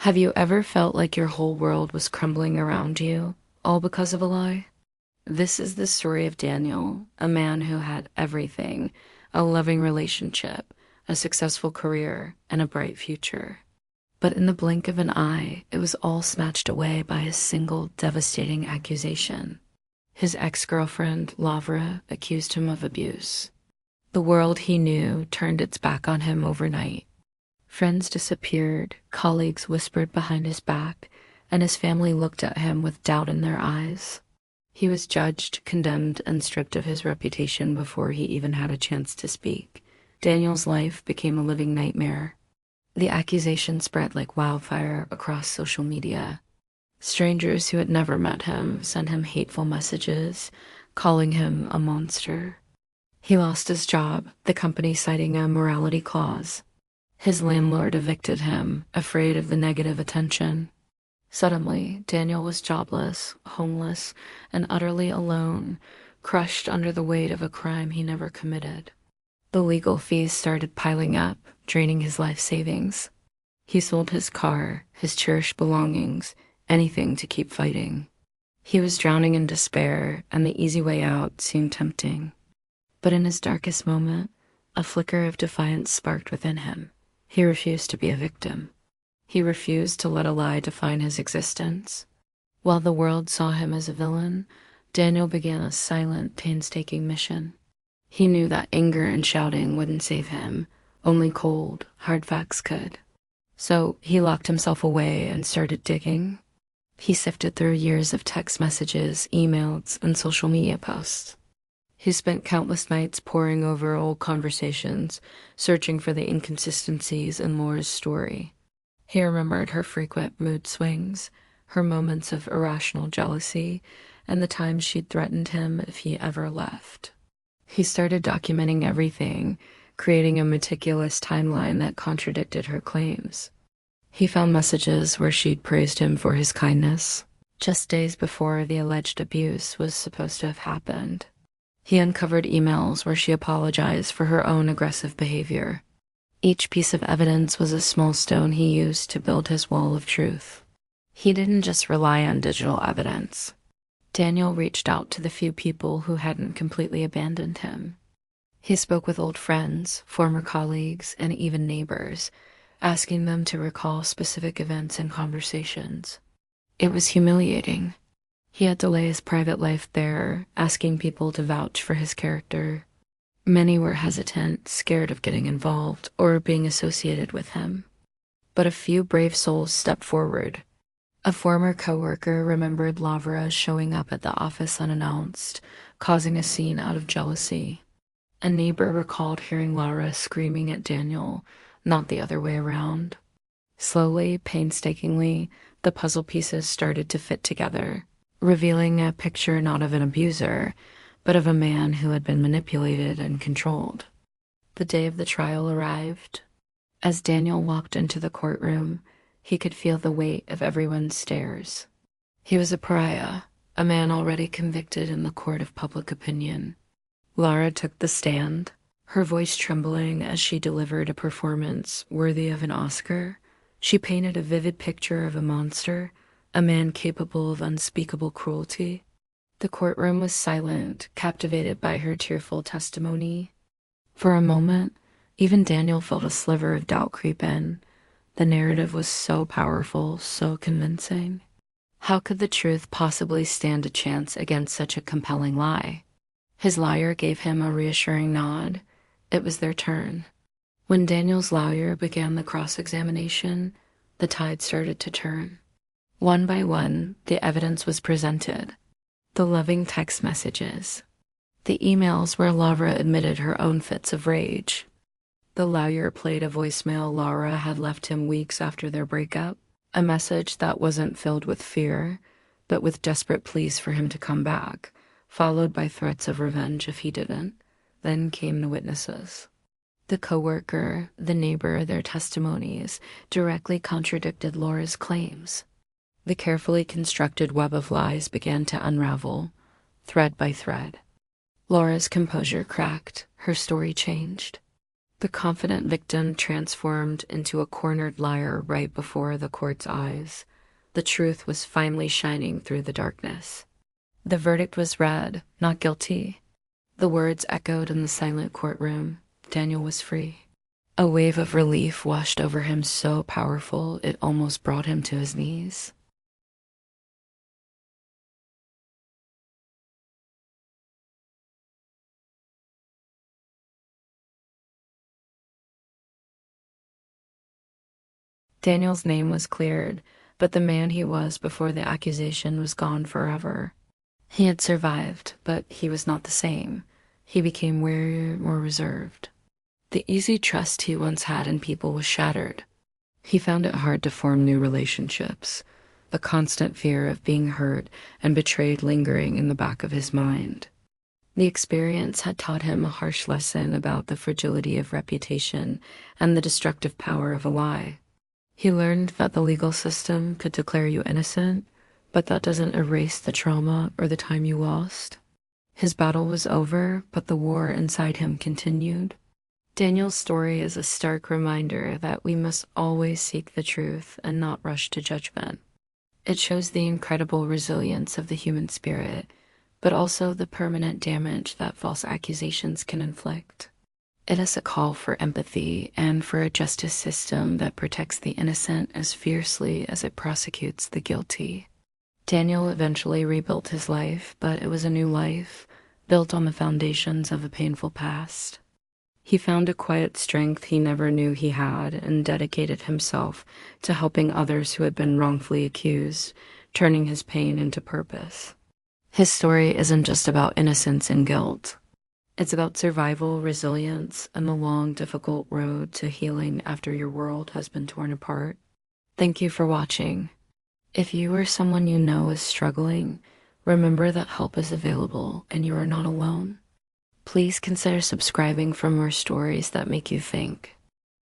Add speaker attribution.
Speaker 1: Have you ever felt like your whole world was crumbling around you, all because of a lie? This is the story of Daniel, a man who had everything: a loving relationship, a successful career, and a bright future. But in the blink of an eye, it was all snatched away by a single devastating accusation. His ex-girlfriend, Lavra, accused him of abuse. The world he knew turned its back on him overnight. Friends disappeared, colleagues whispered behind his back, and his family looked at him with doubt in their eyes. He was judged, condemned, and stripped of his reputation before he even had a chance to speak. Daniel's life became a living nightmare. The accusation spread like wildfire across social media. Strangers who had never met him sent him hateful messages, calling him a monster. He lost his job, the company citing a morality clause. His landlord evicted him, afraid of the negative attention. Suddenly, Daniel was jobless, homeless, and utterly alone, crushed under the weight of a crime he never committed. The legal fees started piling up, draining his life savings. He sold his car, his cherished belongings, anything to keep fighting. He was drowning in despair, and the easy way out seemed tempting. But in his darkest moment, a flicker of defiance sparked within him. He refused to be a victim. He refused to let a lie define his existence. While the world saw him as a villain, Daniel began a silent, painstaking mission. He knew that anger and shouting wouldn't save him. Only cold, hard facts could. So he locked himself away and started digging. He sifted through years of text messages, emails, and social media posts. He spent countless nights poring over old conversations, searching for the inconsistencies in Laura's story. He remembered her frequent mood swings, her moments of irrational jealousy, and the times she'd threatened him if he ever left. He started documenting everything, creating a meticulous timeline that contradicted her claims. He found messages where she'd praised him for his kindness, just days before the alleged abuse was supposed to have happened. He uncovered emails where she apologized for her own aggressive behavior. Each piece of evidence was a small stone he used to build his wall of truth. He didn't just rely on digital evidence. Daniel reached out to the few people who hadn't completely abandoned him. He spoke with old friends, former colleagues, and even neighbors, asking them to recall specific events and conversations. It was humiliating. He had to lay his private life bare, asking people to vouch for his character. Many were hesitant, scared of getting involved or being associated with him. But a few brave souls stepped forward. A former coworker remembered Lavra showing up at the office unannounced, causing a scene out of jealousy. A neighbor recalled hearing Laura screaming at Daniel, not the other way around. Slowly, painstakingly, the puzzle pieces started to fit together, revealing a picture not of an abuser, but of a man who had been manipulated and controlled. The day of the trial arrived. As Daniel walked into the courtroom, he could feel the weight of everyone's stares. He was a pariah, a man already convicted in the court of public opinion. Laura took the stand, her voice trembling as she delivered a performance worthy of an Oscar. She painted a vivid picture of a monster, a man capable of unspeakable cruelty. The courtroom was silent, captivated by her tearful testimony. For a moment, even Daniel felt a sliver of doubt creep in. The narrative was so powerful, so convincing. How could the truth possibly stand a chance against such a compelling lie? His lawyer gave him a reassuring nod. It was their turn. When Daniel's lawyer began the cross-examination, the tide started to turn. One by one, the evidence was presented. The loving text messages. The emails where Lavra admitted her own fits of rage. The lawyer played a voicemail Laura had left him weeks after their breakup, a message that wasn't filled with fear, but with desperate pleas for him to come back, followed by threats of revenge if he didn't. Then came the witnesses. The coworker, the neighbor, their testimonies directly contradicted Laura's claims. The carefully constructed web of lies began to unravel, thread by thread. Laura's composure cracked, her story changed. The confident victim transformed into a cornered liar right before the court's eyes. The truth was finally shining through the darkness. The verdict was read, not guilty. The words echoed in the silent courtroom. Daniel was free. A wave of relief washed over him so powerful it almost brought him to his knees. Daniel's name was cleared, but the man he was before the accusation was gone forever. He had survived, but he was not the same. He became warier, more reserved. The easy trust he once had in people was shattered. He found it hard to form new relationships, the constant fear of being hurt and betrayed lingering in the back of his mind. The experience had taught him a harsh lesson about the fragility of reputation and the destructive power of a lie. He learned that the legal system could declare you innocent, but that doesn't erase the trauma or the time you lost. His battle was over, but the war inside him continued. Daniel's story is a stark reminder that we must always seek the truth and not rush to judgment. It shows the incredible resilience of the human spirit, but also the permanent damage that false accusations can inflict. It is a call for empathy and for a justice system that protects the innocent as fiercely as it prosecutes the guilty. Daniel eventually rebuilt his life, but it was a new life, built on the foundations of a painful past. He found a quiet strength he never knew he had and dedicated himself to helping others who had been wrongfully accused, turning his pain into purpose. His story isn't just about innocence and guilt. It's about survival, resilience, and the long, difficult road to healing after your world has been torn apart. Thank you for watching. If you or someone you know is struggling, remember that help is available and you are not alone. Please consider subscribing for more stories that make you think.